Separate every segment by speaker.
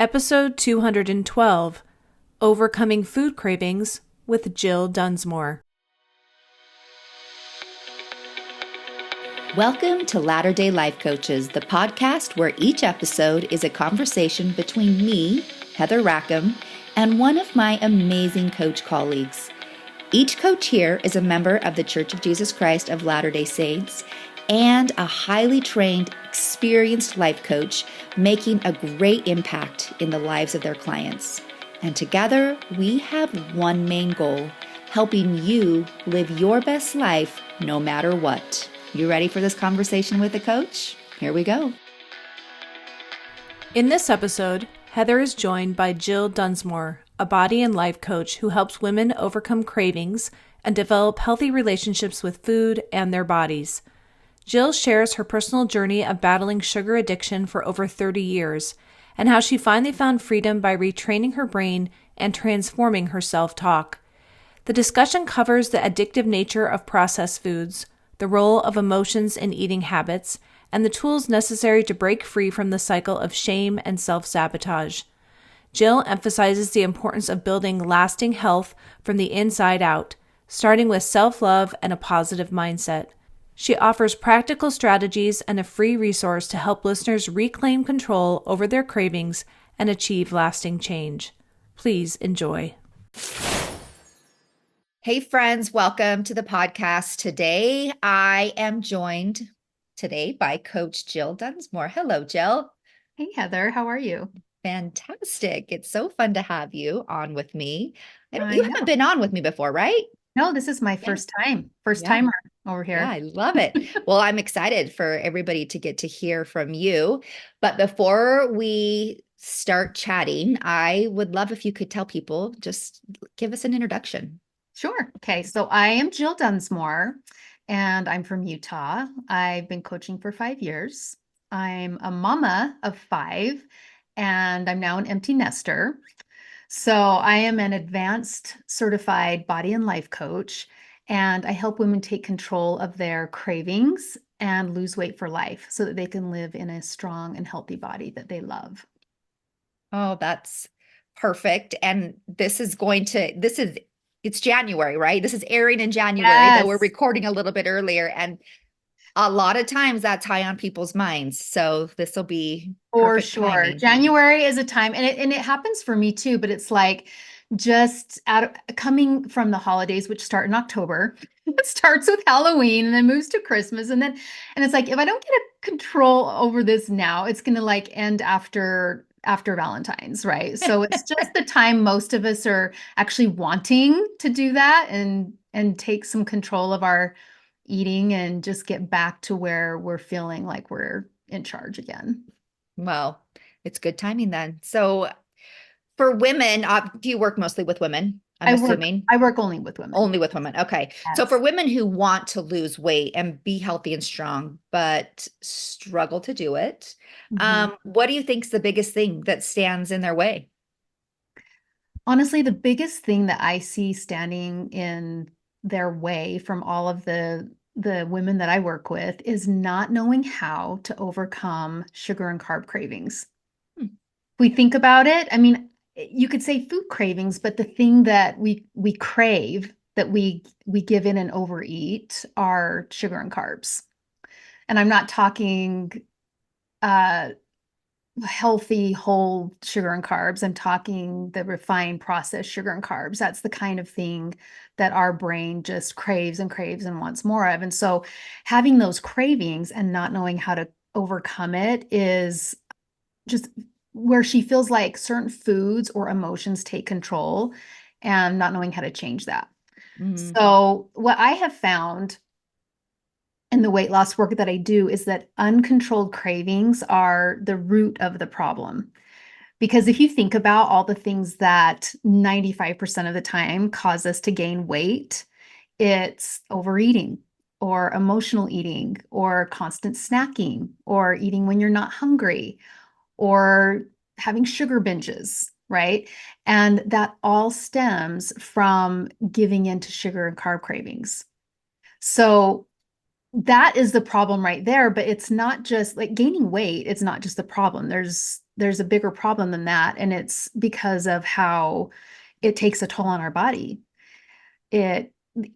Speaker 1: Episode 212, Overcoming Food Cravings with Jille Dunsmore.
Speaker 2: Welcome to Latter-day Life Coaches, the podcast where each episode is a conversation between me, Heather Rackham, and one of my amazing coach colleagues. Each coach here is a member of the Church of Jesus Christ of Latter-day Saints and a highly trained, experienced life coach making a great impact in the lives of their clients. And together, we have one main goal, helping you live your best life no matter what. You ready for this conversation with a coach? Here we go.
Speaker 1: In this episode, Heather is joined by Jille Dunsmore, a body and life coach who helps women overcome cravings and develop healthy relationships with food and their bodies. Jille shares her personal journey of battling sugar addiction for over 30 years and how she finally found freedom by retraining her brain and transforming her self-talk. The discussion covers the addictive nature of processed foods, the role of emotions in eating habits, and the tools necessary to break free from the cycle of shame and self-sabotage. Jille emphasizes the importance of building lasting health from the inside out, starting with self-love and a positive mindset. She offers practical strategies and a free resource to help listeners reclaim control over their cravings and achieve lasting change. Please enjoy.
Speaker 2: Hey friends, welcome to the podcast. Today, I am joined by Coach Jille Dunsmore. Hello, Jille.
Speaker 3: Hey, Heather. How are you?
Speaker 2: Fantastic. It's so fun to have you on with me. You
Speaker 3: I know.
Speaker 2: haven't been on with me before, right?
Speaker 3: No, this is my first time. First timer over here.
Speaker 2: Yeah, I love it. Well, I'm excited for everybody to get to hear from you. But before we start chatting, I would love if you could tell people, just give us an introduction.
Speaker 3: Sure. Okay. So I am Jille Dunsmore and I'm from Utah. I've been coaching for 5 years. I'm a mama of 5 and I'm now an empty nester. So I am an advanced certified body and life coach, and I help women take control of their cravings and lose weight for life so that they can live in a strong and healthy body that they love.
Speaker 2: Oh, that's perfect. And it's January, right? This is airing in January, though we're recording a little bit earlier. And a lot of times that's high on people's minds. So this will be
Speaker 3: for sure.
Speaker 2: Timing.
Speaker 3: January is a time, and it happens for me too, but it's like just coming from the holidays, which start in October. It starts with Halloween and then moves to Christmas. And it's like, if I don't get a control over this now, it's going to like end after Valentine's, right? So it's just the time most of us are actually wanting to do that and take some control of our eating and just get back to where we're feeling like we're in charge again.
Speaker 2: Well, it's good timing then. So for women, do you work mostly with women? I'm assuming.
Speaker 3: I work only with women.
Speaker 2: Only with women. Okay.
Speaker 3: Yes.
Speaker 2: So for women who want to lose weight and be healthy and strong, but struggle to do it, what do you think is the biggest thing that stands in their way?
Speaker 3: Honestly, the biggest thing that I see standing in their way from all of the women that I work with is not knowing how to overcome sugar and carb cravings. We think about it. I mean, you could say food cravings, but the thing that we crave, that we give in and overeat, are sugar and carbs. And I'm not talking healthy, whole sugar and carbs. I'm talking the refined processed sugar and carbs. That's the kind of thing that our brain just craves and craves and wants more of. And so having those cravings and not knowing how to overcome it is just where she feels like certain foods or emotions take control and not knowing how to change that. Mm-hmm. So what I have found in the weight loss work that I do is that uncontrolled cravings are the root of the problem. Because if you think about all the things that 95% of the time cause us to gain weight, it's overeating or emotional eating or constant snacking or eating when you're not hungry or having sugar binges, right? And that all stems from giving into sugar and carb cravings. So that is the problem right there, but it's not just like gaining weight. It's not just the problem. There's there's a bigger problem than that. And it's because of how it takes a toll on our body. It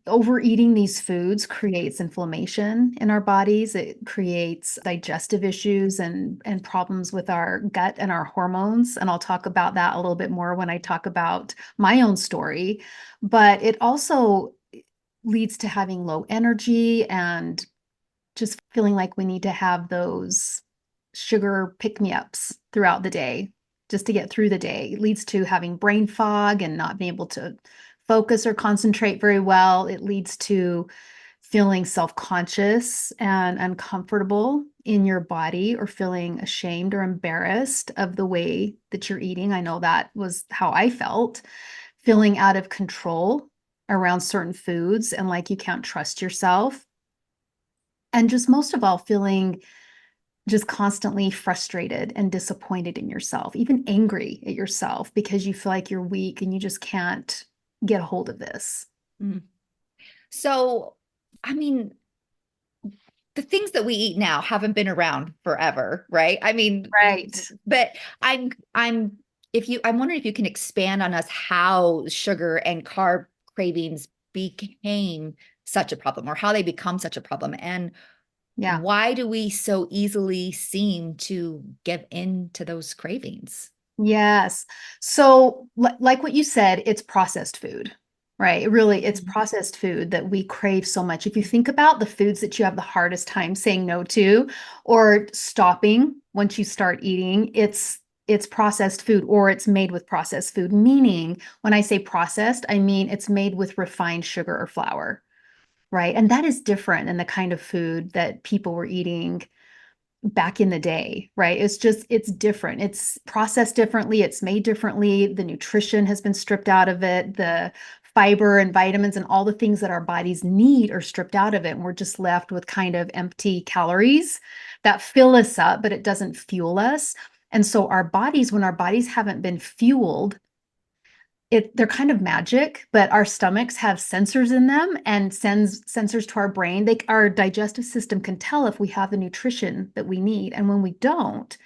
Speaker 3: Overeating these foods creates inflammation in our bodies. It creates digestive issues and problems with our gut and our hormones. And I'll talk about that a little bit more when I talk about my own story. But it also leads to having low energy and just feeling like we need to have those sugar pick-me-ups throughout the day just to get through the day. It leads to having brain fog and not being able to focus or concentrate very well. It leads to feeling self-conscious and uncomfortable in your body, or feeling ashamed or embarrassed of the way that you're eating. I know that was how I felt, feeling out of control around certain foods and like you can't trust yourself. And just most of all, feeling just constantly frustrated and disappointed in yourself, even angry at yourself because you feel like you're weak and you just can't get a hold of this.
Speaker 2: Mm. So, I mean, the things that we eat now haven't been around forever, right? I mean,
Speaker 3: Right.
Speaker 2: but I'm wondering if you can expand on us how sugar and carb cravings became such a problem, or how they become such a problem, and
Speaker 3: Yeah.
Speaker 2: why do we so easily seem to give in to those cravings?
Speaker 3: Yes. So, like what you said, it's processed food, right? Really, it's processed food that we crave so much. If you think about the foods that you have the hardest time saying no to or stopping once you start eating, it's processed food, or it's made with processed food. Meaning, when I say processed, I mean it's made with refined sugar or flour, right? And that is different than the kind of food that people were eating back in the day, right? It's different. It's processed differently. It's made differently. The nutrition has been stripped out of it. The fiber and vitamins and all the things that our bodies need are stripped out of it. And we're just left with kind of empty calories that fill us up, but it doesn't fuel us. And so our bodies, when our bodies haven't been fueled, they're kind of magic, but our stomachs have sensors in them and sends sensors to our brain. Our digestive system can tell if we have the nutrition that we need. And when we don't,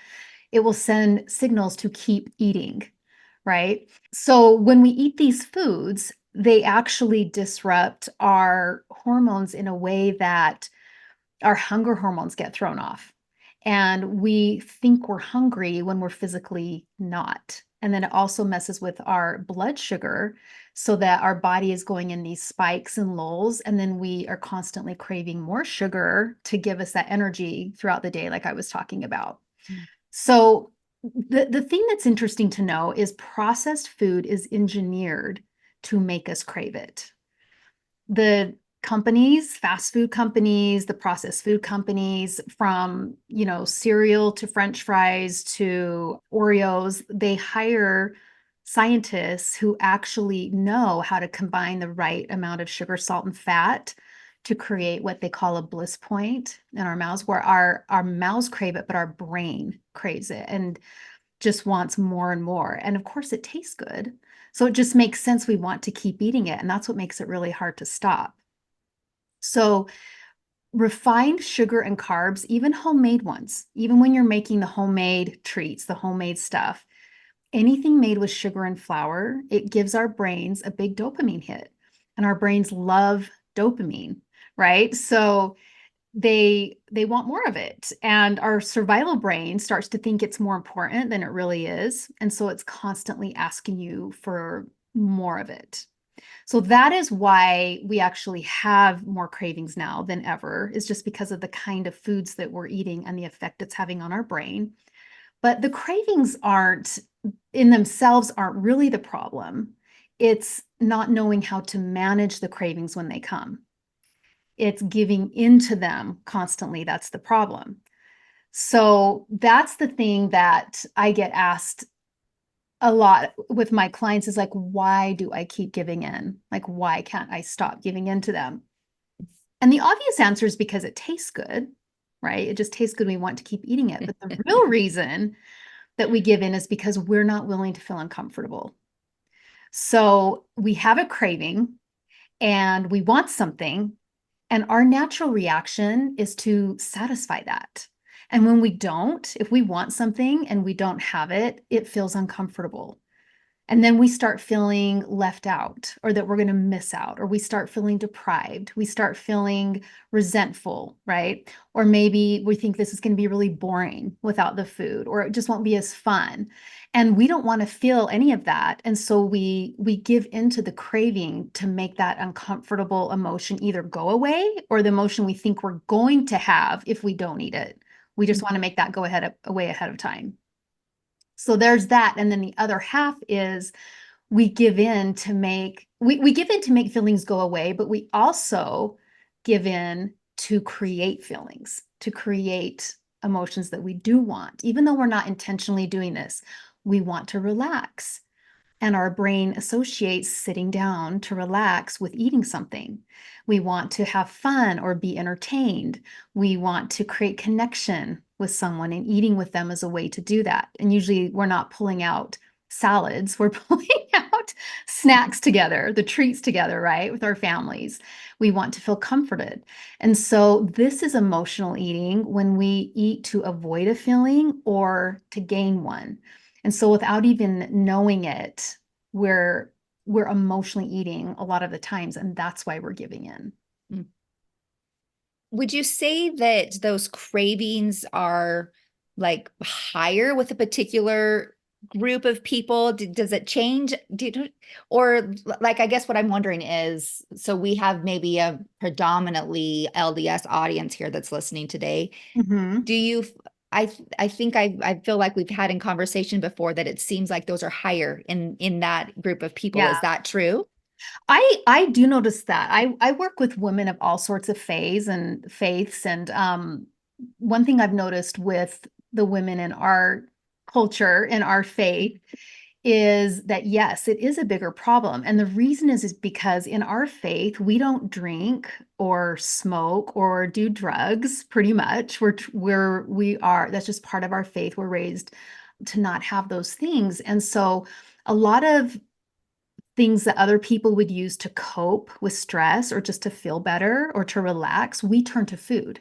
Speaker 3: it will send signals to keep eating, right? So when we eat these foods, they actually disrupt our hormones in a way that our hunger hormones get thrown off. And we think we're hungry when we're physically not. And then it also messes with our blood sugar so that our body is going in these spikes and lulls. And then we are constantly craving more sugar to give us that energy throughout the day, like I was talking about.
Speaker 2: Mm.
Speaker 3: So the thing that's interesting to know is processed food is engineered to make us crave it. The companies, fast food companies, the processed food companies, from, cereal to French fries to Oreos, they hire scientists who actually know how to combine the right amount of sugar, salt, and fat to create what they call a bliss point in our mouths, where our mouths crave it, but our brain craves it and just wants more and more. And of course, it tastes good. So it just makes sense we want to keep eating it. And that's what makes it really hard to stop. So refined sugar and carbs, even homemade ones, even when you're making the homemade treats, the homemade stuff, anything made with sugar and flour, it gives our brains a big dopamine hit. And our brains love dopamine, right? So they want more of it. And our survival brain starts to think it's more important than it really is. And so it's constantly asking you for more of it. So that is why we actually have more cravings now than ever, is just because of the kind of foods that we're eating and the effect it's having on our brain. But the cravings aren't in themselves aren't really the problem. It's not knowing how to manage the cravings when they come. It's giving into them constantly. That's the problem. So that's the thing that I get asked a lot with my clients, is like, why do I keep giving in? Like, why can't I stop giving in to them? And the obvious answer is because it tastes good, right? It just tastes good. We want to keep eating it. But the real reason that we give in is because we're not willing to feel uncomfortable. So we have a craving and we want something, and our natural reaction is to satisfy that. And when we don't, if we want something and we don't have it, it feels uncomfortable. And then we start feeling left out or that we're going to miss out, or we start feeling deprived. We start feeling resentful, right? Or maybe we think this is going to be really boring without the food, or it just won't be as fun. And we don't want to feel any of that. And so we give into the craving to make that uncomfortable emotion either go away, or the emotion we think we're going to have if we don't eat it. We just want to make that go away ahead of time. So there's that. And then the other half is we give in to we give in to make feelings go away, but we also give in to create feelings, to create emotions that we do want. Even though we're not intentionally doing this, we want to relax. And our brain associates sitting down to relax with eating something. We want to have fun or be entertained. We want to create connection with someone, and eating with them is a way to do that. And usually we're not pulling out salads, we're pulling out snacks together, the treats together, right, with our families. We want to feel comforted. And so this is emotional eating, when we eat to avoid a feeling or to gain one. And so without even knowing it, we're emotionally eating a lot of the times, and that's why we're giving in.
Speaker 2: Mm. Would you say that those cravings are like higher with a particular group of people? Does it change? Or like, I guess what I'm wondering is, so we have maybe a predominantly LDS audience here that's listening today.
Speaker 3: Mm-hmm.
Speaker 2: Do you, I think I feel like we've had in conversation before that it seems like those are higher in that group of people.
Speaker 3: Yeah.
Speaker 2: Is that true?
Speaker 3: I do notice that. I work with women of all sorts of faiths, and one thing I've noticed with the women in our culture, in our faith, is that yes, it is a bigger problem. And the reason is because in our faith, we don't drink or smoke or do drugs, pretty much. That's just part of our faith. We're raised to not have those things. And so a lot of things that other people would use to cope with stress or just to feel better or to relax, we turn to food,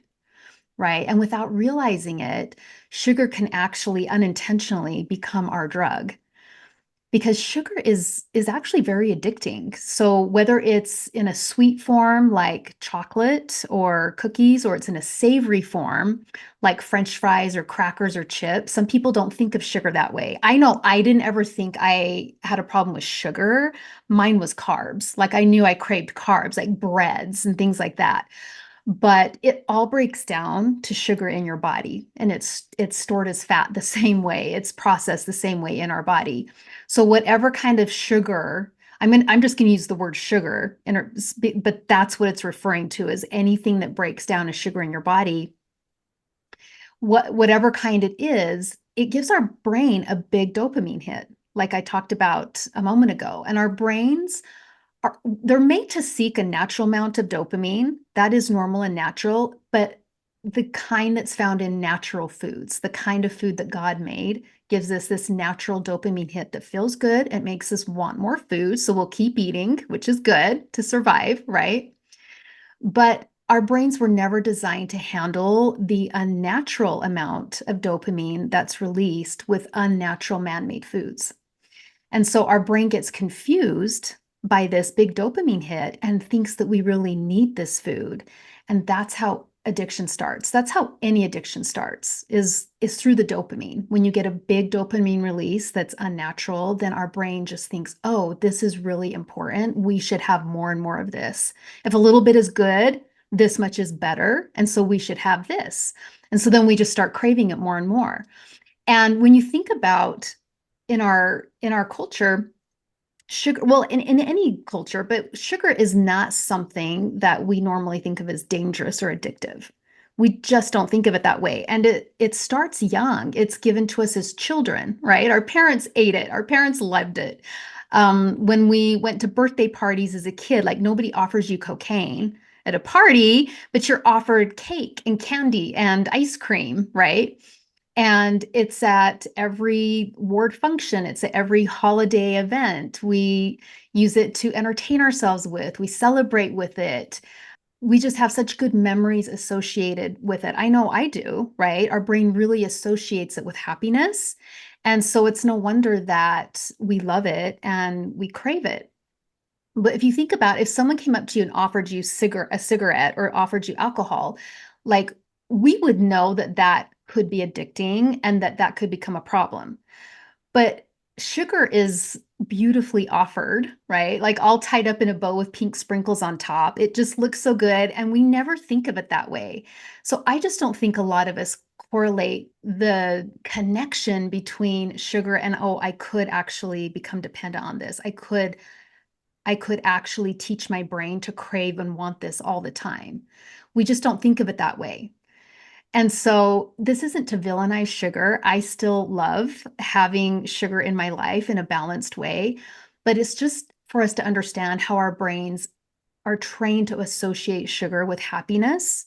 Speaker 3: right? And without realizing it, sugar can actually unintentionally become our drug, because sugar is actually very addicting. So whether it's in a sweet form like chocolate or cookies, or it's in a savory form like French fries or crackers or chips, some people don't think of sugar that way. I know I didn't ever think I had a problem with sugar. Mine was carbs. Like I knew I craved carbs, like breads and things like that. But it all breaks down to sugar in your body, and it's stored as fat the same way. It's processed the same way in our body. So whatever kind of sugar, I'm just going to use the word sugar, but that's what it's referring to, is anything that breaks down as sugar in your body. Whatever kind it is, it gives our brain a big dopamine hit, like I talked about a moment ago. And our brains they're made to seek a natural amount of dopamine. That is normal and natural, but the kind that's found in natural foods, the kind of food that God made, gives us this natural dopamine hit that feels good. It makes us want more food. So we'll keep eating, which is good to survive, right? But our brains were never designed to handle the unnatural amount of dopamine that's released with unnatural man-made foods. And so our brain gets confused by this big dopamine hit and thinks that we really need this food. And that's how addiction starts. That's how any addiction starts, is through the dopamine. When you get a big dopamine release that's unnatural, then our brain just thinks, oh, this is really important. We should have more and more of this. If a little bit is good, this much is better. And so we should have this. And so then we just start craving it more and more. And when you think about in our culture, sugar, well, in any culture, but sugar is not something that we normally think of as dangerous or addictive. We just don't think of it that way. And it starts young. It's given to us as children, right? Our parents ate it. Our parents loved it. When we went to birthday parties as a kid, like nobody offers you cocaine at a party, but you're offered cake and candy and ice cream, right? And it's at every ward function, it's at every holiday event. We use it to entertain ourselves with, we celebrate with it. we just have such good memories associated with it. I know I do, right? Our brain really associates it with happiness. And so it's no wonder that we love it and we crave it. But if you think about if someone came up to you and offered you a cigarette or offered you alcohol, like we would know that that could be addicting and that that could become a problem. But sugar is beautifully offered, right? Like all tied up in a bow with pink sprinkles on top. It just looks so good. And we never think of it that way. So I just don't think a lot of us correlate the connection between sugar and, oh, I could actually become dependent on this. I could actually teach my brain to crave and want this all the time. We just don't think of it that way. And so this isn't to villainize sugar. I still love having sugar in my life in a balanced way, but it's just for us to understand how our brains are trained to associate sugar with happiness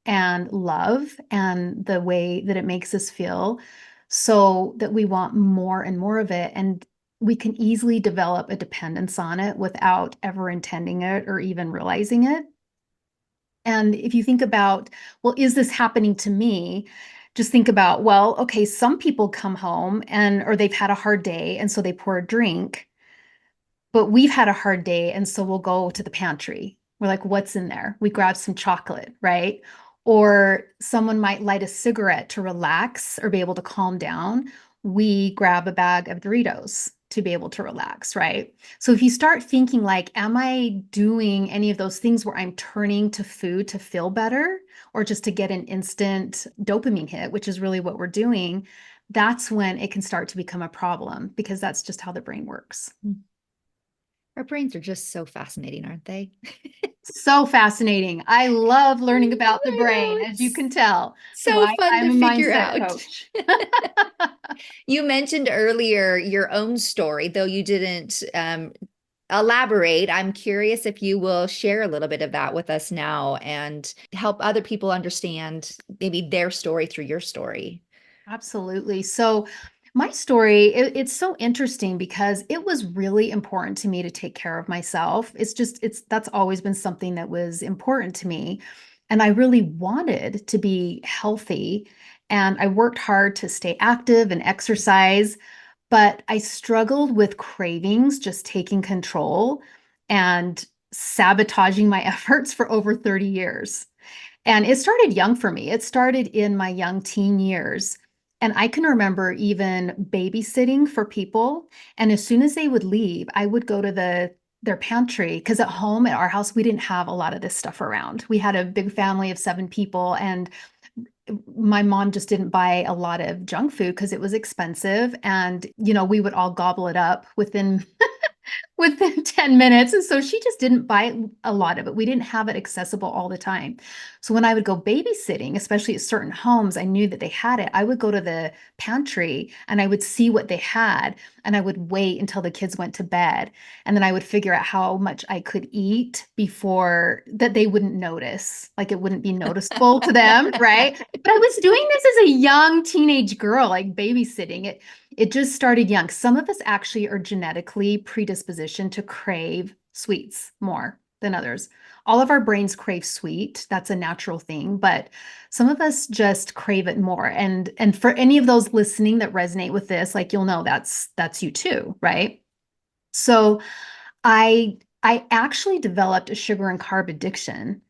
Speaker 3: and love and the way that it makes us feel so that we want more and more of it. And we can easily develop a dependence on it without ever intending it or even realizing it. And if you think about, well, is this happening to me? Just think about, well, okay, some people come home and or they've had a hard day and so they pour a drink, but we've had a hard day and so we'll go to the pantry. We're like, what's in there? We grab some chocolate, right? Or someone might light a cigarette to relax or be able to calm down. We grab a bag of Doritos to be able to relax, right? So if you start thinking like, am I doing any of those things where I'm turning to food to feel better or just to get an instant dopamine hit, which is really what we're doing, that's when it can start to become a problem because that's just how the brain works.
Speaker 2: Our brains are just so fascinating, aren't they?
Speaker 3: So fascinating. I love learning about the
Speaker 2: I know,
Speaker 3: brain, as you can tell. It's
Speaker 2: so
Speaker 3: why
Speaker 2: fun
Speaker 3: I'm
Speaker 2: to
Speaker 3: a
Speaker 2: figure
Speaker 3: mindset
Speaker 2: out.
Speaker 3: coach.
Speaker 2: You mentioned earlier your own story, though you didn't elaborate. I'm curious if you will share a little bit of that with us now and help other people understand maybe their story through your story.
Speaker 3: Absolutely. So my story, it's so interesting because it was really important to me to take care of myself. That's always been something that was important to me. And I really wanted to be healthy. And I worked hard to stay active and exercise, but I struggled with cravings, just taking control and sabotaging my efforts for over 30 years. And it started young for me. It started in my young teen years. And I can remember even babysitting for people. And as soon as they would leave, I would go to their pantry because at home at our house, we didn't have a lot of this stuff around. We had a big family of 7 people, and my mom just didn't buy a lot of junk food because it was expensive. And, we would all gobble it up within 10 minutes. And so she just didn't buy a lot of it. We didn't have it accessible all the time. So when I would go babysitting, especially at certain homes, I knew that they had it. I would go to the pantry and I would see what they had. And I would wait until the kids went to bed. And then I would figure out how much I could eat before that they wouldn't notice. Like it wouldn't be noticeable to them, right? But I was doing this as a young teenage girl, like babysitting. It just started young. Some of us actually are genetically predispositioned to crave sweets more than others. All of our brains crave sweet. That's a natural thing, but some of us just crave it more. And for any of those listening that resonate with this, like you'll know that's you too, right? So I actually developed a sugar and carb addiction,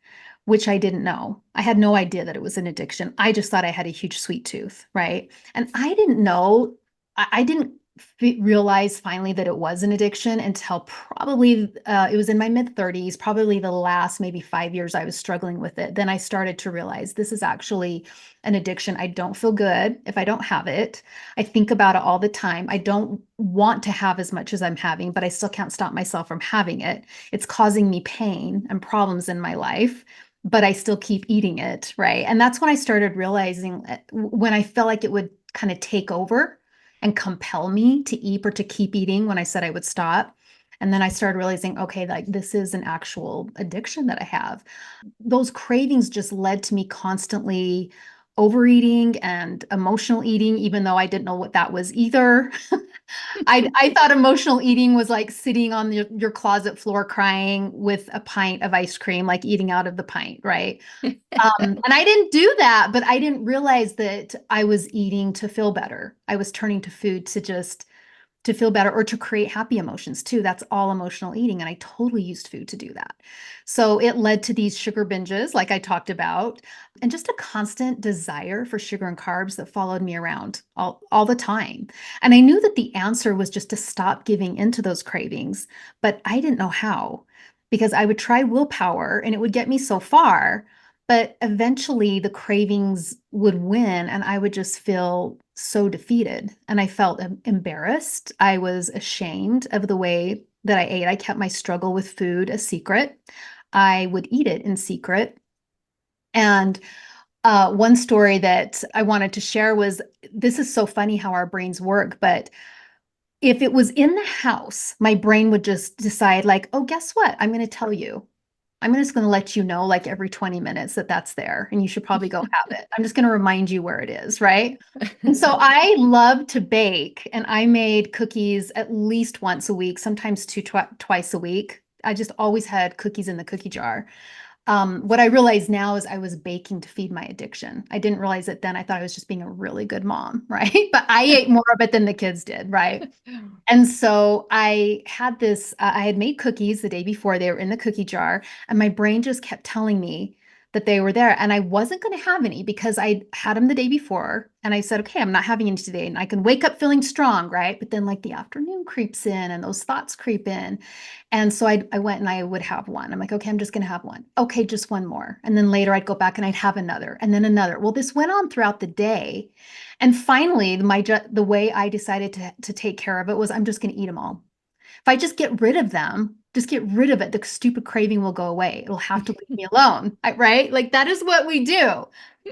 Speaker 3: which I didn't know. I had no idea that it was an addiction. I just thought I had a huge sweet tooth, right? And I didn't know, I didn't realize finally that it was an addiction until probably it was in my mid 30s, probably the last maybe 5 years I was struggling with it. Then I started to realize this is actually an addiction. I don't feel good if I don't have it. I think about it all the time. I don't want to have as much as I'm having, but I still can't stop myself from having it. It's causing me pain and problems in my life, but I still keep eating it, right? And that's when I started realizing when I felt like it would kind of take over and compel me to eat or to keep eating when I said I would stop. And then I started realizing, okay, like this is an actual addiction that I have. Those cravings just led to me constantly overeating and emotional eating, even though I didn't know what that was either. I thought emotional eating was like sitting on your closet floor crying with a pint of ice cream, like eating out of the pint, right? And I didn't do that, but I didn't realize that I was eating to feel better. I was turning to food to just to feel better or to create happy emotions too. That's all emotional eating. And I totally used food to do that. So it led to these sugar binges, like I talked about, and just a constant desire for sugar and carbs that followed me around all the time. And I knew that the answer was just to stop giving into those cravings, but I didn't know how because I would try willpower and it would get me so far. But eventually the cravings would win and I would just feel so defeated. And I felt embarrassed. I was ashamed of the way that I ate. I kept my struggle with food a secret. I would eat it in secret. And one story that I wanted to share was this is so funny how our brains work, but if it was in the house, my brain would just decide, like, oh, guess what? I'm going to tell you. I'm just going to let you know, like every 20 minutes, that that's there and you should probably go have it. I'm just going to remind you where it is, right? And so I love to bake and I made cookies at least once a week, sometimes twice a week. I just always had cookies in the cookie jar. What I realize now is I was baking to feed my addiction. I didn't realize it then. I thought I was just being a really good mom, right? But I ate more of it than the kids did, right? And so I had this, I had made cookies the day before, they were in the cookie jar, and my brain just kept telling me that they were there. And I wasn't going to have any because I had them the day before. And I said, okay, I'm not having any today. And I can wake up feeling strong, right? But then like the afternoon creeps in and those thoughts creep in. And so I went and I would have one. I'm like, okay, I'm just going to have one. Okay, just one more. And then later I'd go back and I'd have another and then another. Well, this went on throughout the day. And finally, the way I decided to take care of it was I'm just going to eat them all. If I just get rid of them, just get rid of it, the stupid craving will go away. It'll have to leave me alone, right? Like that is what we do.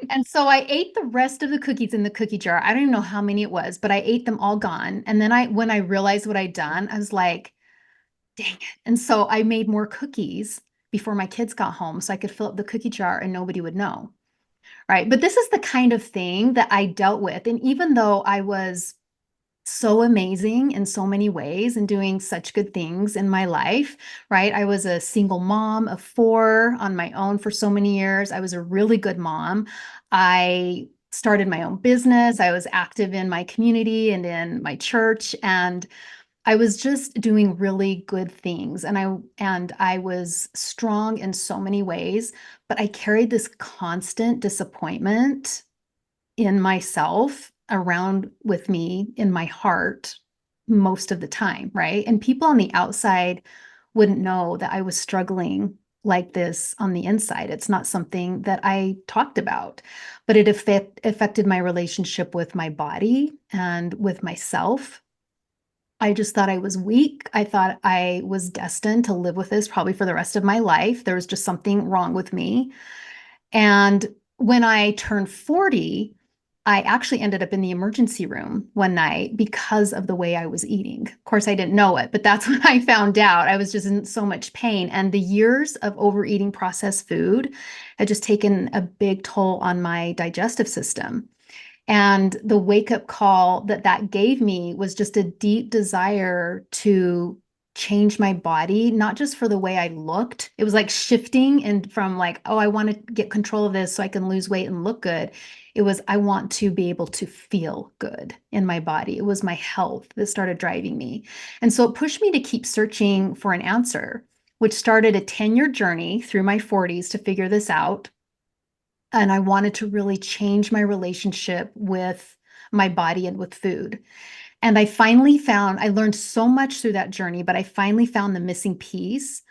Speaker 3: And so I ate the rest of the cookies in the cookie jar. I don't even know how many it was, but I ate them all gone. And then when I realized what I'd done, I was like, dang it. And so I made more cookies before my kids got home so I could fill up the cookie jar and nobody would know. Right. But this is the kind of thing that I dealt with. And even though I was so amazing in so many ways and doing such good things in my life, right? I was a single mom of four on my own for so many years. I was a really good mom. I started my own business. I was active in my community and in my church. And I was just doing really good things and I was strong in so many ways, but I carried this constant disappointment in myself around with me in my heart most of the time, right? And people on the outside wouldn't know that I was struggling like this on the inside. It's not something that I talked about, but it affected my relationship with my body and with myself. I just thought I was weak. I thought I was destined to live with this probably for the rest of my life. There was just something wrong with me. And when I turned 40, I actually ended up in the emergency room one night because of the way I was eating. Of course, I didn't know it, but that's when I found out. I was just in so much pain. And the years of overeating processed food had just taken a big toll on my digestive system. And the wake up call that that gave me was just a deep desire to change my body, not just for the way I looked. It was like shifting and from like, oh, I want to get control of this so I can lose weight and look good. It was, I want to be able to feel good in my body. It was my health that started driving me. And so it pushed me to keep searching for an answer, which started a 10-year journey through my 40s to figure this out. And I wanted to really change my relationship with my body and with food. And I learned so much through that journey, but I finally found the missing piece.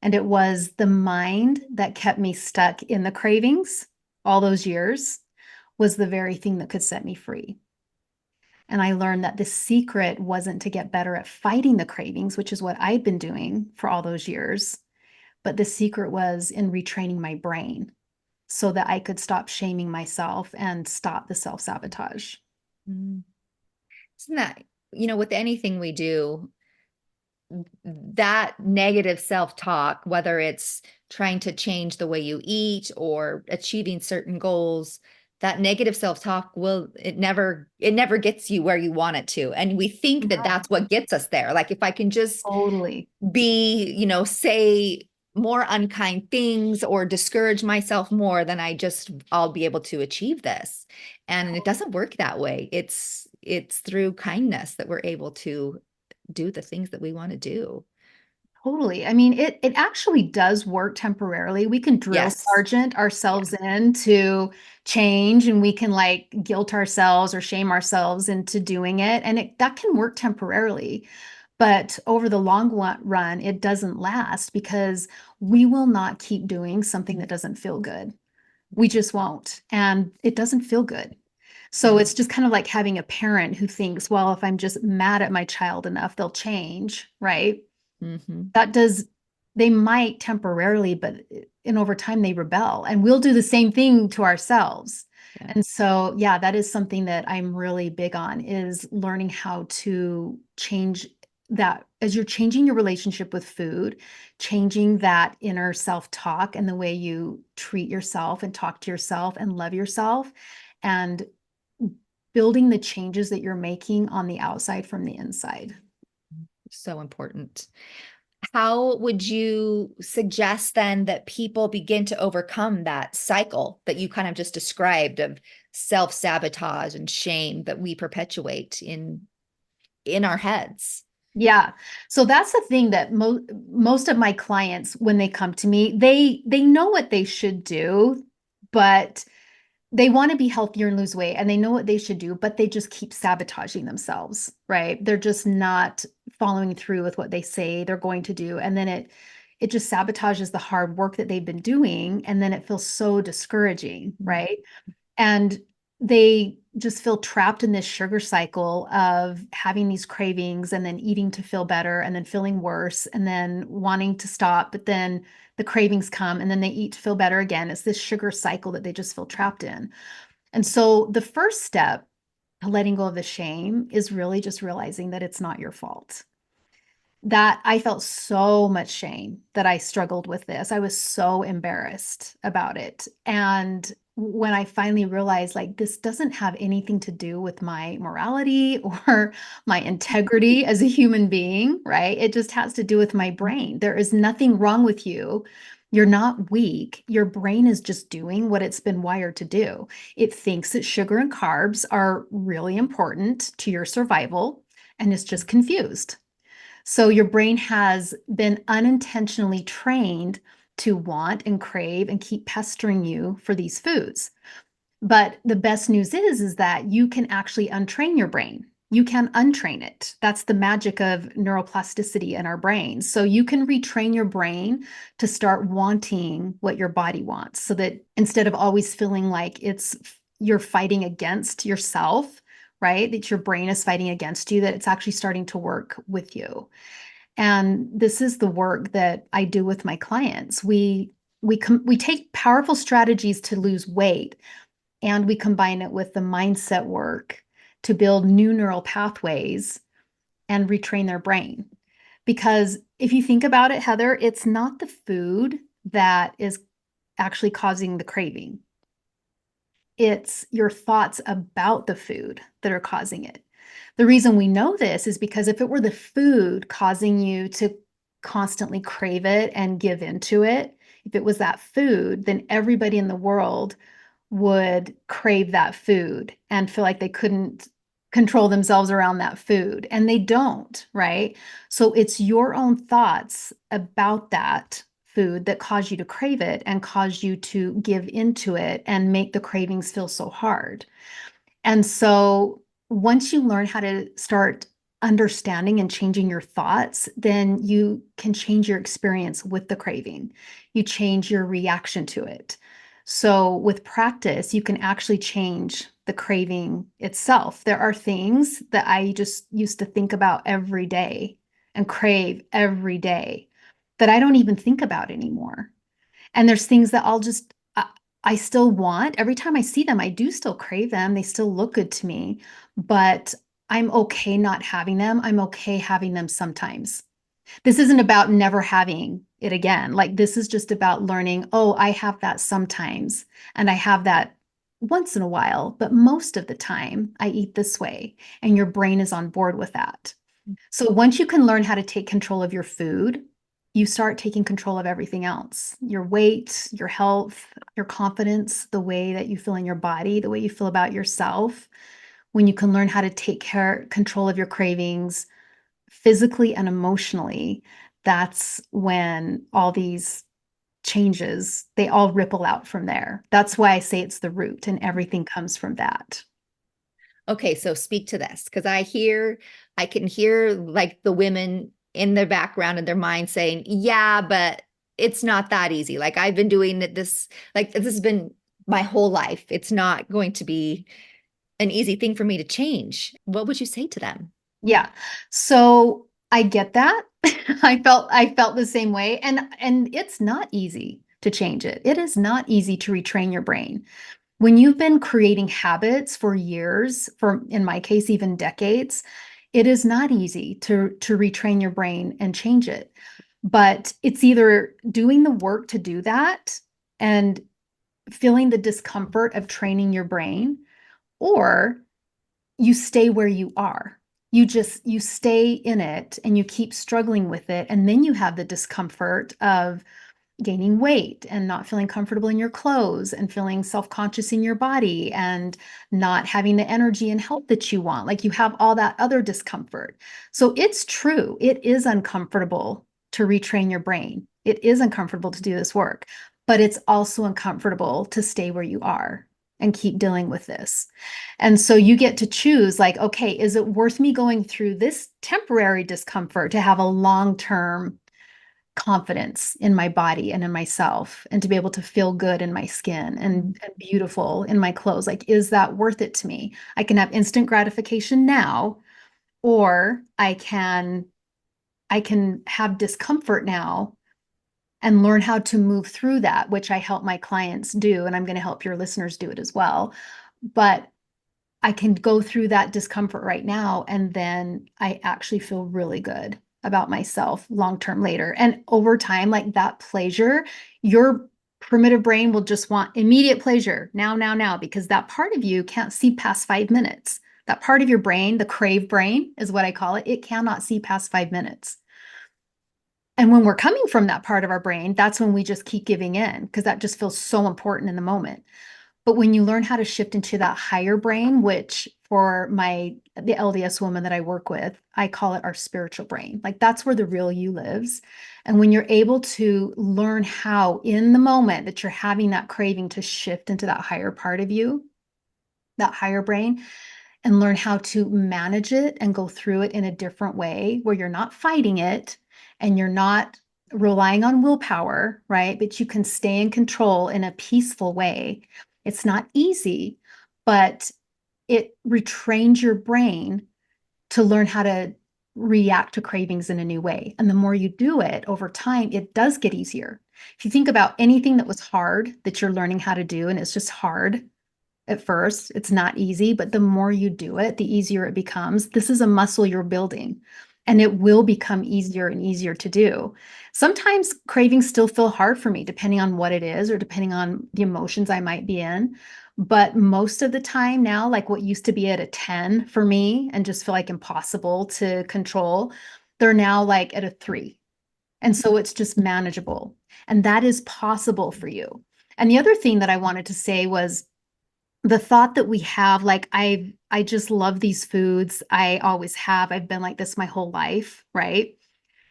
Speaker 3: And it was the mind that kept me stuck in the cravings all those years was the very thing that could set me free. And I learned that the secret wasn't to get better at fighting the cravings, which is what I'd been doing for all those years, but the secret was in retraining my brain so that I could stop shaming myself and stop the self-sabotage.
Speaker 2: Mm. Isn't that, with anything we do, that negative self-talk, whether it's trying to change the way you eat or achieving certain goals, that negative self-talk it never gets you where you want it to. And we think that
Speaker 3: No,
Speaker 2: that's what gets us there. Like if I can just
Speaker 3: totally.
Speaker 2: be, say more unkind things or discourage myself more, then I'll be able to achieve this. And it doesn't work that way. It's through kindness that we're able to do the things that we want to do.
Speaker 3: Totally. I mean, it actually does work temporarily. We can drill
Speaker 2: Yes.
Speaker 3: sergeant
Speaker 2: Yeah.
Speaker 3: ourselves into change, and we can like guilt ourselves or shame ourselves into doing it. And that can work temporarily. But over the run, it doesn't last because we will not keep doing something that doesn't feel good. We just won't. And it doesn't feel good. So
Speaker 2: Yeah.
Speaker 3: it's just kind of like having a parent who thinks, well, if I'm just mad at my child enough, they'll change, right?
Speaker 2: Hmm.
Speaker 3: That does, they might temporarily, but in over time they rebel, and we'll do the same thing to ourselves.
Speaker 2: Yeah.
Speaker 3: And so, yeah, that is something that I'm really big on, is learning how to change that as you're changing your relationship with food, changing that inner self-talk and the way you treat yourself and talk to yourself and love yourself, and building the changes that you're making on the outside from the inside.
Speaker 2: So important. How would you suggest then that people begin to overcome that cycle that you kind of just described of self-sabotage and shame that we perpetuate in our heads?
Speaker 3: Yeah. So that's the thing that most of my clients, when they come to me, they know what they should do, but they want to be healthier and lose weight, and they know what they should do, but they just keep sabotaging themselves, right? They're just not following through with what they say they're going to do. And then it just sabotages the hard work that they've been doing. And then it feels so discouraging, right? And they just feel trapped in this sugar cycle of having these cravings and then eating to feel better and then feeling worse and then wanting to stop, but then the cravings come and then they eat to feel better again. It's this sugar cycle that they just feel trapped in. And so the first step to letting go of the shame is really just realizing that it's not your fault. That I felt so much shame that I struggled with this. I was so embarrassed about it. And when I finally realized, like, this doesn't have anything to do with my morality or my integrity as a human being, right? It just has to do with my brain. There is nothing wrong with you. You're not weak. Your brain is just doing what it's been wired to do. It thinks that sugar and carbs are really important to your survival, and it's just confused. So your brain has been unintentionally trained to want and crave and keep pestering you for these foods. But the best news is that you can actually untrain your brain. You can untrain it. That's the magic of neuroplasticity in our brains. So you can retrain your brain to start wanting what your body wants, so that instead of always feeling like you're fighting against yourself, right? That your brain is fighting against you, that it's actually starting to work with you. And this is the work that I do with my clients. We take powerful strategies to lose weight, and we combine it with the mindset work to build new neural pathways and retrain their brain. Because if you think about it, Heather, it's not the food that is actually causing the craving. It's your thoughts about the food that are causing it. The reason we know this is because if it were the food causing you to constantly crave it and give into it, if it was that food, then everybody in the world would crave that food and feel like they couldn't control themselves around that food. And they don't, right? So it's your own thoughts about that food that cause you to crave it and cause you to give into it and make the cravings feel so hard. And so once you learn how to start understanding and changing your thoughts, then you can change your experience with the craving. You change your reaction to it. So with practice, you can actually change the craving itself. There are things that I just used to think about every day and crave every day that I don't even think about anymore. And there's things that I still want. Every time I see them, I do still crave them. They still look good to me, but I'm okay not having them. I'm okay having them sometimes. This isn't about never having it again. Like, this is just about learning, oh, I have that sometimes, and I have that once in a while, but most of the time I eat this way, and your brain is on board with that. So once you can learn how to take control of your food, you start taking control of everything else, your weight, your health, your confidence, the way that you feel in your body, the way you feel about yourself. When you can learn how to take control of your cravings physically and emotionally, that's when all these changes, they all ripple out from there. That's why I say it's the root, and everything comes from that.
Speaker 2: Okay, so speak to this, because I can hear like the women in the background in their mind saying, yeah, but it's not that easy. Like I've been doing this, like this has been my whole life. It's not going to be an easy thing for me to change. What would you say to them?
Speaker 3: Yeah. So I get that. I felt the same way, and it's not easy to change it. It is not easy to retrain your brain. When you've been creating habits for years, for in my case even decades, it is not easy to retrain your brain and change it. But it's either doing the work to do that and feeling the discomfort of training your brain, or you stay where you are. You stay in it and you keep struggling with it, and then you have the discomfort of gaining weight and not feeling comfortable in your clothes and feeling self-conscious in your body and not having the energy and health that you want. Like, you have all that other discomfort. So it's true, it is uncomfortable to retrain your brain. It is uncomfortable to do this work, but it's also uncomfortable to stay where you are and keep dealing with this. And so you get to choose, like, okay, is it worth me going through this temporary discomfort to have a long-term confidence in my body and in myself, and to be able to feel good in my skin and beautiful in my clothes? Like, is that worth it to me? I can have instant gratification now, or I can have discomfort now and learn how to move through that, which I help my clients do, and I'm going to help your listeners do it as well. But I can go through that discomfort right now, and then I actually feel really good about myself long term later. And over time, like, that pleasure, your primitive brain will just want immediate pleasure now, now, now, because that part of you can't see past 5 minutes. That part of your brain, the crave brain is what I call it, it cannot see past 5 minutes. And when we're coming from that part of our brain, that's when we just keep giving in, because that just feels so important in the moment. But when you learn how to shift into that higher brain, which for the LDS woman that I work with, I call it our spiritual brain. Like, that's where the real you lives. And when you're able to learn how, in the moment that you're having that craving, to shift into that higher part of you, that higher brain, and learn how to manage it and go through it in a different way, where you're not fighting it and you're not relying on willpower, right? But you can stay in control in a peaceful way. It's not easy, but it retrains your brain to learn how to react to cravings in a new way. And the more you do it over time, it does get easier. If you think about anything that was hard that you're learning how to do, and it's just hard at first, it's not easy, but the more you do it, the easier it becomes. This is a muscle you're building, and it will become easier and easier to do. Sometimes cravings still feel hard for me, depending on what it is or depending on the emotions I might be in. But most of the time now, like what used to be at a 10 for me and just feel like impossible to control, they're now like at a 3. And so it's just manageable. And that is possible for you. And the other thing that I wanted to say was, the thought that we have, like, I just love these foods, I always have, I've been like this my whole life, right?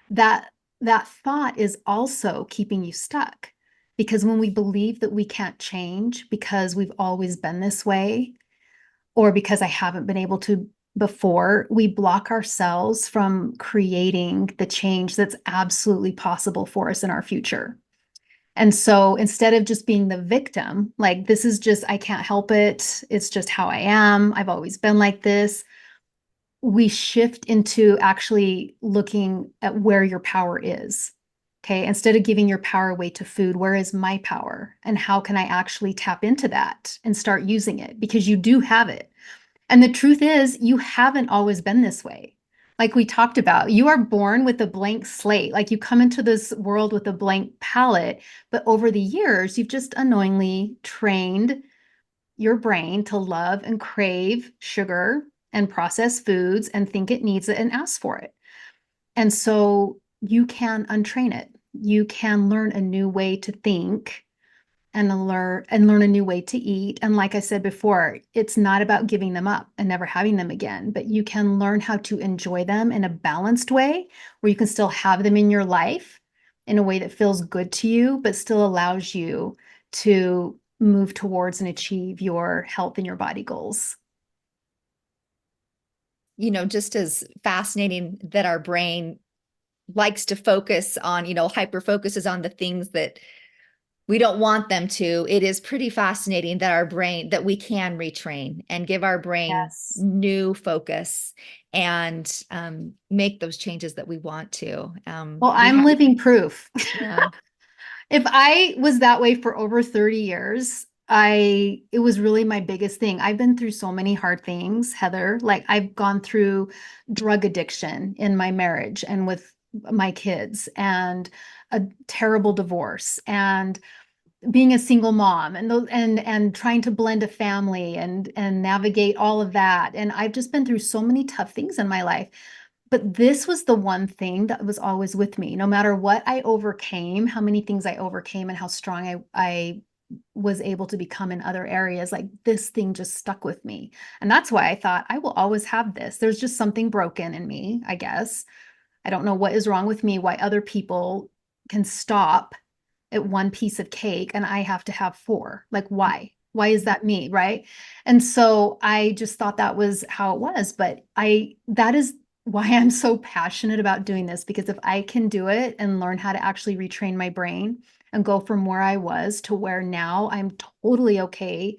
Speaker 3: That thought is also keeping you stuck, because when we believe that we can't change because we've always been this way, or because I haven't been able to before, we block ourselves from creating the change that's absolutely possible for us in our future. And so instead of just being the victim, like, this is just, I can't help it, it's just how I am, I've always been like this, we shift into actually looking at where your power is. Okay. Instead of giving your power away to food, where is my power? And how can I actually tap into that and start using it? Because you do have it. And the truth is, you haven't always been this way. Like we talked about, you are born with a blank slate. Like, you come into this world with a blank palette, but over the years, you've just unknowingly trained your brain to love and crave sugar and processed foods and think it needs it and ask for it. And so you can untrain it. You can learn a new way to think and learn a new way to eat. And like I said before, it's not about giving them up and never having them again, but you can learn how to enjoy them in a balanced way where you can still have them in your life in a way that feels good to you, but still allows you to move towards and achieve your health and your body goals.
Speaker 2: Just as fascinating that our brain likes to focus on, hyper focuses on the things that we don't want them to. It is pretty fascinating that we can retrain and give our brain
Speaker 3: Yes.
Speaker 2: new focus and make those changes that we want to.
Speaker 3: Well, I'm living proof.
Speaker 2: Yeah.
Speaker 3: If I was that way for over 30 years, it was really my biggest thing. I've been through so many hard things, Heather. Like I've gone through drug addiction in my marriage and with my kids and a terrible divorce and being a single mom and trying to blend a family and navigate all of that. And I've just been through so many tough things in my life. But this was the one thing that was always with me. No matter what I overcame, how many things I overcame and how strong I was able to become in other areas, like this thing just stuck with me. And that's why I thought I will always have this. There's just something broken in me, I guess. I don't know what is wrong with me, why other people can stop at one piece of cake and I have to have four. Like, why? Why is that me? Right. And so I just thought that was how it was. But that is why I'm so passionate about doing this, because if I can do it and learn how to actually retrain my brain and go from where I was to where now I'm totally okay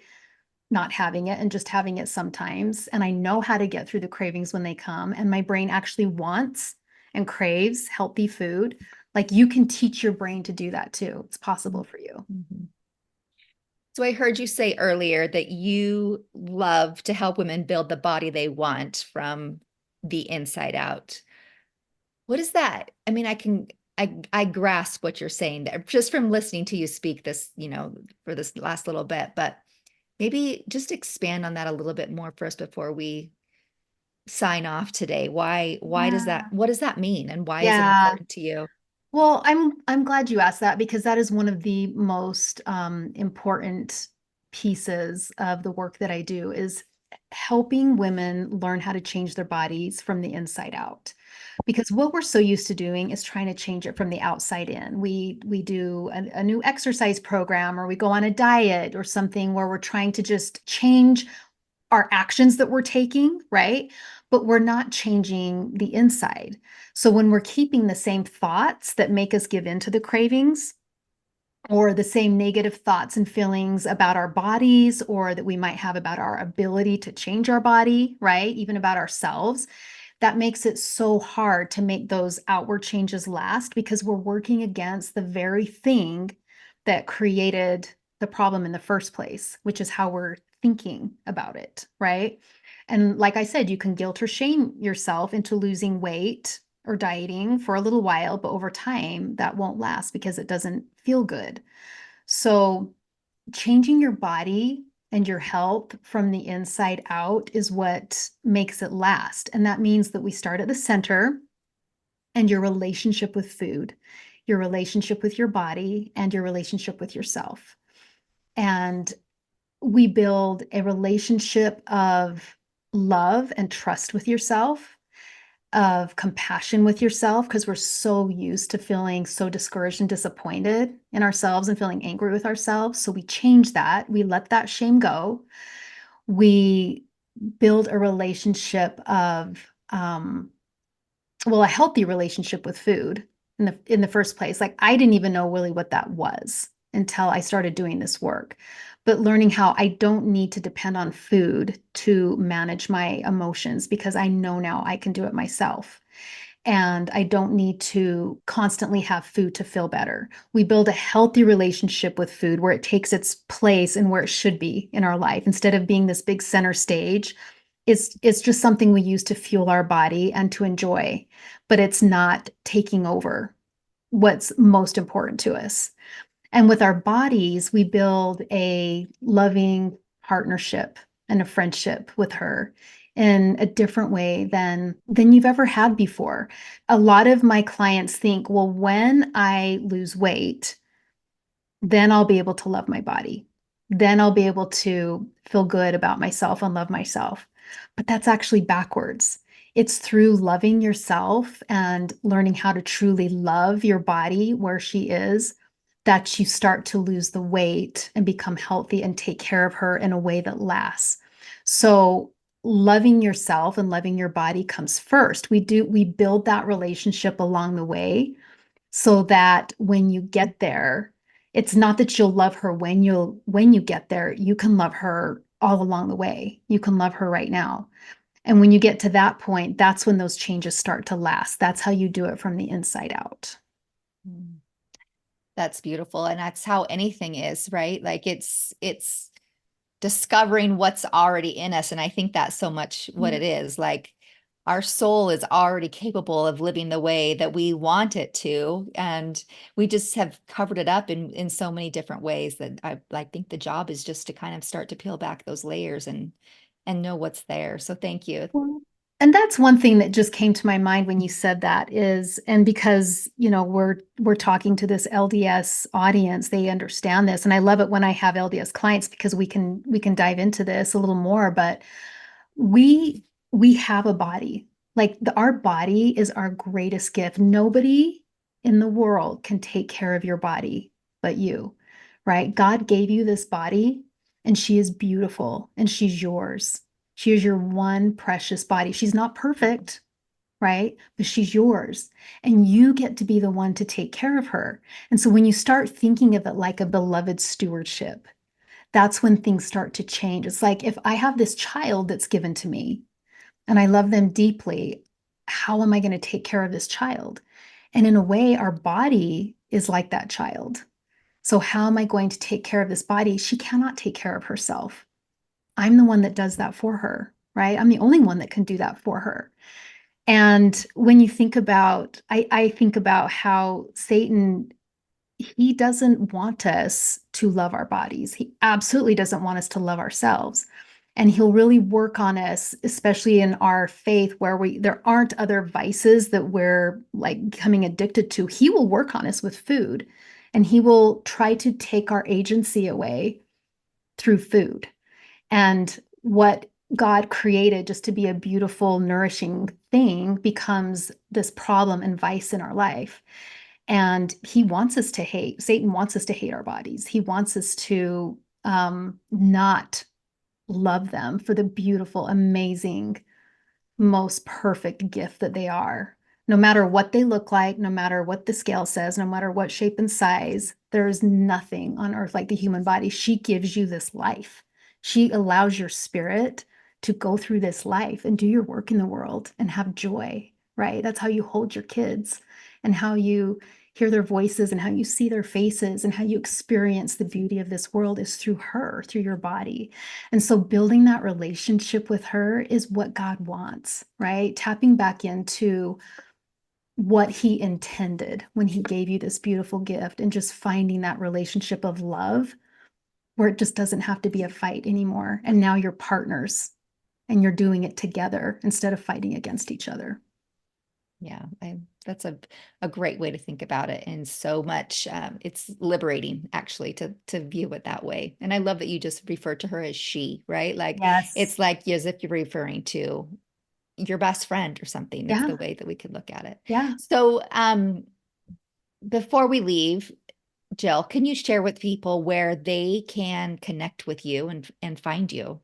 Speaker 3: not having it and just having it sometimes. And I know how to get through the cravings when they come, and my brain actually wants and craves healthy food. Like you can teach your brain to do that too. It's possible for you.
Speaker 2: Mm-hmm. So I heard you say earlier that you love to help women build the body they want from the inside out. What is that? I mean, I grasp what you're saying there just from listening to you speak this, for this last little bit, but maybe just expand on that a little bit more first before we sign off today.
Speaker 3: Yeah.
Speaker 2: What does that mean? And why is it
Speaker 3: Yeah.
Speaker 2: important to you?
Speaker 3: Well, I'm glad you asked that, because that is one of the most important pieces of the work that I do, is helping women learn how to change their bodies from the inside out. Because what we're so used to doing is trying to change it from the outside in. We do a new exercise program, or we go on a diet or something where we're trying to just change our actions that we're taking, right? But we're not changing the inside. So when we're keeping the same thoughts that make us give in to the cravings, or the same negative thoughts and feelings about our bodies, or that we might have about our ability to change our body, right? Even about ourselves, that makes it so hard to make those outward changes last, because we're working against the very thing that created the problem in the first place, which is how we're thinking about it, right? And like I said, you can guilt or shame yourself into losing weight or dieting for a little while, but over time that won't last because it doesn't feel good. So changing your body and your health from the inside out is what makes it last. And that means that we start at the center, and your relationship with food, your relationship with your body, and your relationship with yourself. And we build a relationship of love and trust with yourself, of compassion with yourself, because we're so used to feeling so discouraged and disappointed in ourselves and feeling angry with ourselves. So we change that. We let that shame go. We build a relationship of, a healthy relationship with food in the first place. Like I didn't even know really what that was until I started doing this work. But learning how I don't need to depend on food to manage my emotions, because I know now I can do it myself. And I don't need to constantly have food to feel better. We build a healthy relationship with food where it takes its place and where it should be in our life. Instead of being this big center stage, it's just something we use to fuel our body and to enjoy, but it's not taking over what's most important to us. And with our bodies, we build a loving, partnership and a friendship with her in a different way than you've ever had before. A lot of my clients think, well, when I lose weight, then I'll be able to love my body. Then I'll be able to feel good about myself and love myself. But that's actually backwards. It's through loving yourself and learning how to truly love your body where she is that you start to lose the weight and become healthy and take care of her in a way that lasts. So loving yourself and loving your body comes first. We build that relationship along the way so that when you get there, it's not that you'll love her when you get there, you can love her all along the way. You can love her right now. And when you get to that point, that's when those changes start to last. That's how you do it from the inside out.
Speaker 2: Mm. That's beautiful. And that's how anything is, right? Like it's discovering what's already in us. And I think that's so much what it is. Like our soul is already capable of living the way that we want it to. And we just have covered it up in so many different ways that I think the job is just to kind of start to peel back those layers and know what's there. So thank you.
Speaker 3: Well, and that's one thing that just came to my mind when you said that is, and because, we're talking to this LDS audience, they understand this. And I love it when I have LDS clients because we can dive into this a little more, but we we have a body. Like our body is our greatest gift. Nobody in the world can take care of your body but you, right? God gave you this body and she is beautiful and she's yours. She is your one precious body. She's not perfect, right? But she's yours. And you get to be the one to take care of her. And so when you start thinking of it like a beloved stewardship, that's when things start to change. It's like if I have this child that's given to me and I love them deeply, how am I going to take care of this child? And in a way, our body is like that child. So, how am I going to take care of this body? She cannot take care of herself. I'm the one that does that for her, right? I'm the only one that can do that for her. And when you think about, I think about how Satan, he doesn't want us to love our bodies. He absolutely doesn't want us to love ourselves. And he'll really work on us, especially in our faith where there aren't other vices that we're like becoming addicted to. He will work on us with food and he will try to take our agency away through food. And what God created just to be a beautiful, nourishing thing becomes this problem and vice in our life. And he wants us to hate, Satan wants us to hate our bodies. He wants us to not love them for the beautiful, amazing, most perfect gift that they are. No matter what they look like, no matter what the scale says, no matter what shape and size, there is nothing on earth like the human body. She gives you this life. She allows your spirit to go through this life and do your work in the world and have joy, right? That's how you hold your kids and how you hear their voices and how you see their faces and how you experience the beauty of this world is through her, through your body. And so building that relationship with her is what God wants, right? Tapping back into what he intended when he gave you this beautiful gift and just finding that relationship of love where it just doesn't have to be a fight anymore. And now you're partners and you're doing it together instead of fighting against each other.
Speaker 2: Yeah, that's a great way to think about it. And so much, it's liberating actually to view it that way. And I love that you just refer to her as she, right? Like it's
Speaker 3: Yes.
Speaker 2: like as if you're referring to your best friend or something. It's
Speaker 3: Yeah.
Speaker 2: the way that we could look at it.
Speaker 3: Yeah.
Speaker 2: So before we leave, Jill, can you share with people where they can connect with you and find you?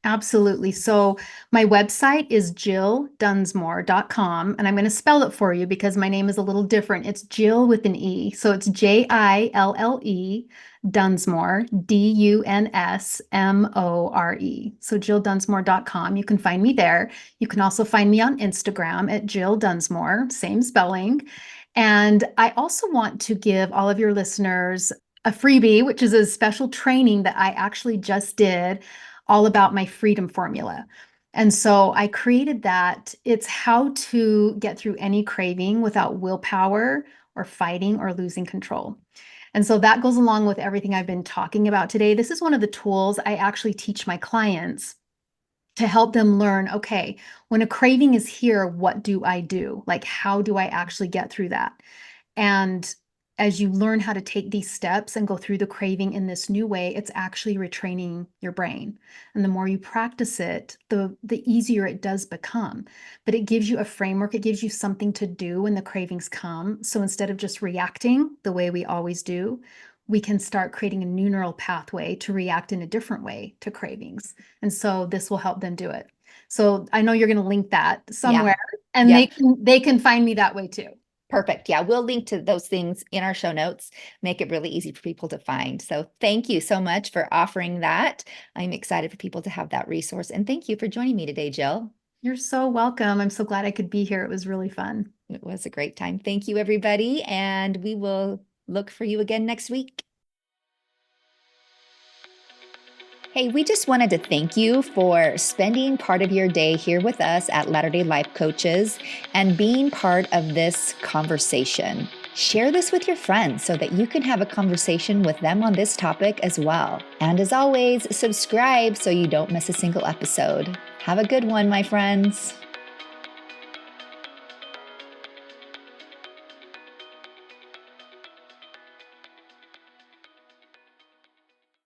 Speaker 3: Absolutely. So my website is jilledunsmore.com, and I'm going to spell it for you because my name is a little different. It's Jill with an E. So it's Jille Dunsmore, Dunsmore. So jilledunsmore.com. You can find me there. You can also find me on Instagram at Jill Dunsmore, same spelling. And I also want to give all of your listeners a freebie, which is a special training that I actually just did all about my freedom formula. And so I created that. It's how to get through any craving without willpower or fighting or losing control. And so that goes along with everything I've been talking about today. This is one of the tools I actually teach my clients to help them learn, okay, when a craving is here, what do I do? Like, how do I actually get through that? And as you learn how to take these steps and go through the craving in this new way, it's actually retraining your brain. And the more you practice it, the easier it does become. But it gives you a framework, it gives you something to do when the cravings come. So instead of just reacting the way we always do, we can start creating a new neural pathway to react in a different way to cravings. And so this will help them do it. So I know you're going to link that somewhere, and
Speaker 2: Yeah.
Speaker 3: they can find me that way too.
Speaker 2: Perfect. Yeah, we'll link to those things in our show notes, make it really easy for people to find. So thank you so much for offering that. I'm excited for people to have that resource. And thank you for joining me today, Jill.
Speaker 3: You're so welcome. I'm so glad I could be here. It was really fun.
Speaker 2: It was a great time. Thank you, everybody. And we will look for you again next week. Hey, we just wanted to thank you for spending part of your day here with us at Latter-day Life Coaches and being part of this conversation. Share this with your friends so that you can have a conversation with them on this topic as well. And as always, subscribe so you don't miss a single episode. Have a good one, my friends.